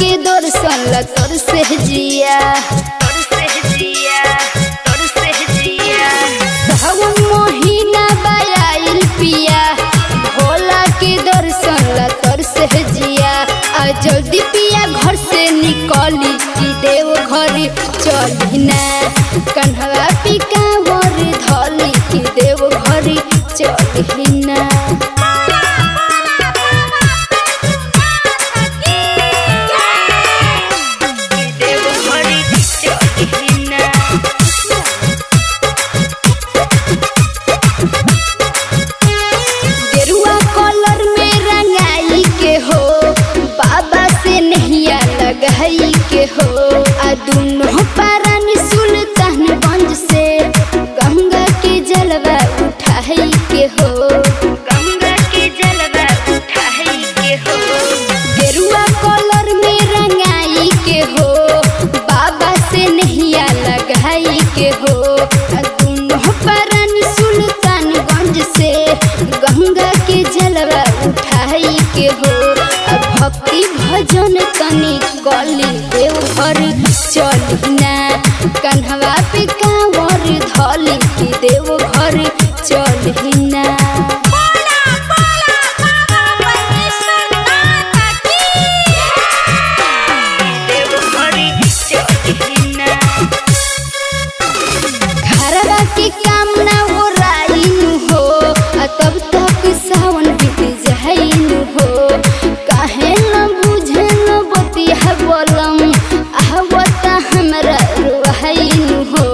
के दर्शन ला तोर से जिया सावन महीना बायाइल पिया भोला के दर्शन ला तोर से जिया आ जल्दी पिया घर से निकली कि देव घर चली ना कन्हवा पिका वर धली कि देव घर चली ना। गई के हो आ दोनों पारन सुल्तानगंज से गंगा के जलवा उठाई के हो गेरुआ कलर में रंगाई के हो बाबा से नहिया लगाई के हो आ दोनों पारन सुल्तानगंज से गंगा के जलवा उठाई के हो भक्ति भजन तनी कली देव घर चली ना कन्हवा पे कांवर धली कि देव घर चली ना। घरवा के काम ना हो राइन हो तब तक सावन बीत जाइन हो काहे न बुझे न बतिया बोलम आहवता हमरा रुहाइन हो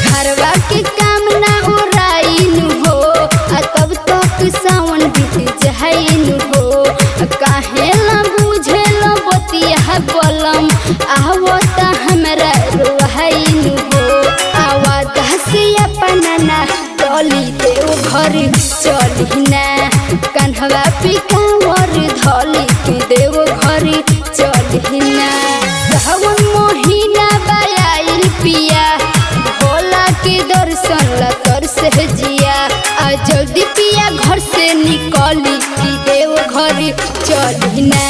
घरवा के काम ना ओराइन हो तब तक सावन बीत जाइन हो काहे न बुझे न बतिया बोलम आहवता हमरा रुहाइन हो आवाज से अपना ना टली देव घर चली ना कन्हवा पे कांवर धली कि देव घर चली ना। सावन महीना बायाइल पिया भोला के दर्शन ला तोर से जिया आ जल्दी पिया घर से निकली कि देव घर चली ना।